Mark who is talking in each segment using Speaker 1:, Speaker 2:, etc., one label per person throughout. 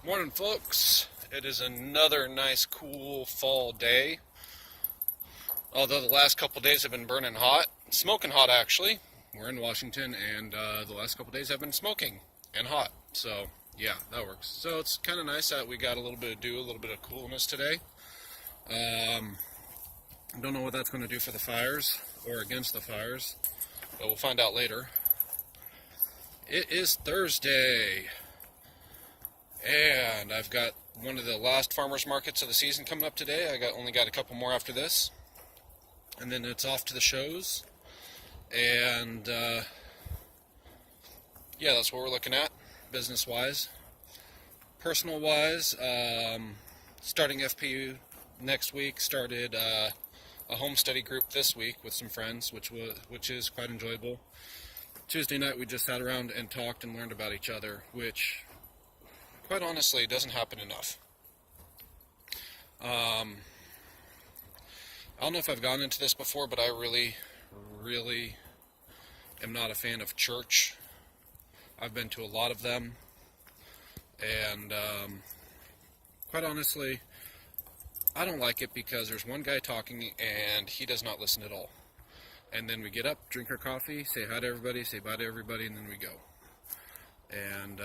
Speaker 1: Morning, folks. It is another nice, cool fall day. Although the last couple days have been burning hot, smoking hot actually. We're in Washington, and the last couple days have been smoking and hot. So yeah, that works. So it's kind of nice that we got a little bit of coolness today. I don't know what that's going to do for the fires or against the fires, but we'll find out later. It is Thursday. And I've got one of the last farmers markets of the season coming up today. Only got a couple more after this. And then it's off to the shows. And yeah, that's what we're looking at, business-wise. Personal-wise, starting FPU next week. Started a home study group this week with some friends, which is quite enjoyable. Tuesday night we just sat around and talked and learned about each other, which quite honestly, it doesn't happen enough. I don't know if I've gone into this before, but I really am not a fan of church. I've been to a lot of them, and quite honestly, I don't like it because there's one guy talking and he does not listen at all. And then we get up, drink our coffee, say hi to everybody, say bye to everybody, and then we go. And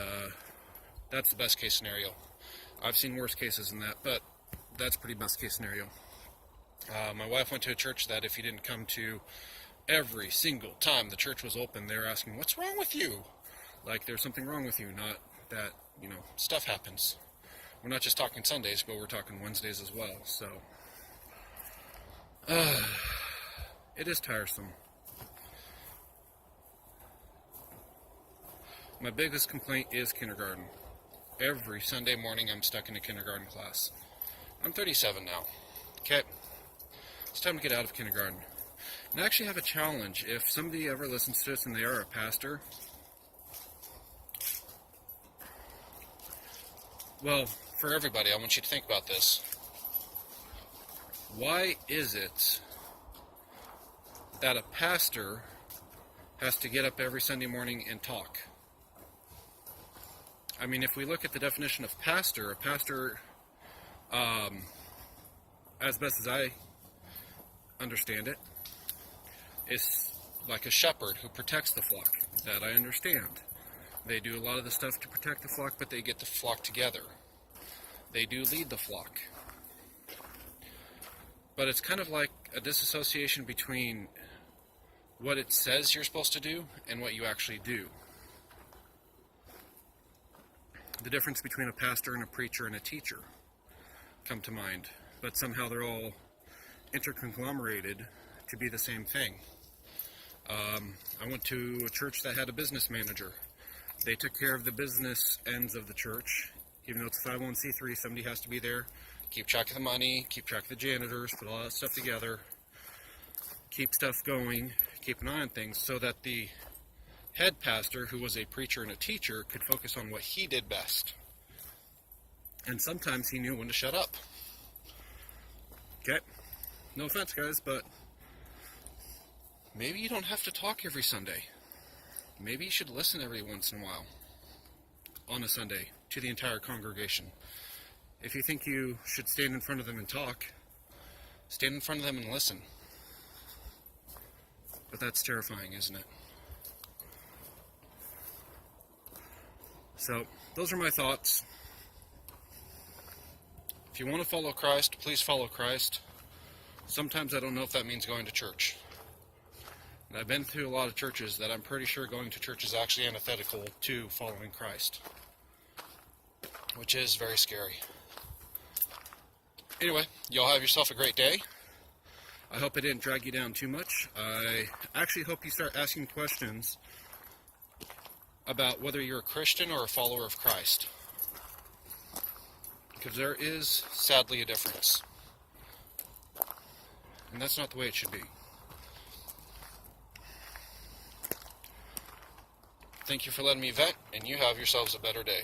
Speaker 1: that's the best case scenario. I've seen worse cases than that, but that's pretty best case scenario. My wife went to a church that if you didn't come to every single time the church was open, they were asking, "What's wrong with you?" Like there's something wrong with you, not that, stuff happens. We're not just talking Sundays, but we're talking Wednesdays as well, so. It is tiresome. My biggest complaint is kindergarten. Every Sunday morning I'm stuck in a kindergarten class. I'm 37 now. Okay? It's time to get out of kindergarten. And I actually have a challenge. If somebody ever listens to this and they are a pastor, well, for everybody, I want you to think about this. Why is it that a pastor has to get up every Sunday morning and talk? I mean, if we look at the definition of pastor, a pastor, as best as I understand it, is like a shepherd who protects the flock. That I understand. They do a lot of the stuff to protect the flock, but they get the flock together. They do lead the flock. But it's kind of like a disassociation between what it says you're supposed to do and what you actually do. The difference between a pastor and a preacher and a teacher come to mind, but somehow they're all interconglomerated to be the same thing. I went to a church that had a business manager. They took care of the business ends of the church. Even though it's a 501c3, somebody has to be there, keep track of the money, keep track of the janitors, put all that stuff together, keep stuff going, keep an eye on things, so that the head pastor, who was a preacher and a teacher, could focus on what he did best. And sometimes he knew when to shut up. Okay? No offense, guys, but maybe you don't have to talk every Sunday. Maybe you should listen every once in a while on a Sunday to the entire congregation. If you think you should stand in front of them and talk, stand in front of them and listen. But that's terrifying, isn't it? So, those are my thoughts. If you want to follow Christ, please follow Christ. Sometimes I don't know if that means going to church. And I've been through a lot of churches that I'm pretty sure going to church is actually antithetical to following Christ, which is very scary. Anyway, y'all have yourself a great day. I hope I didn't drag you down too much. I actually hope you start asking questions about whether you're a Christian or a follower of Christ, because there is sadly a difference, and that's not the way it should be. Thank you for letting me vent, and you have yourselves a better day.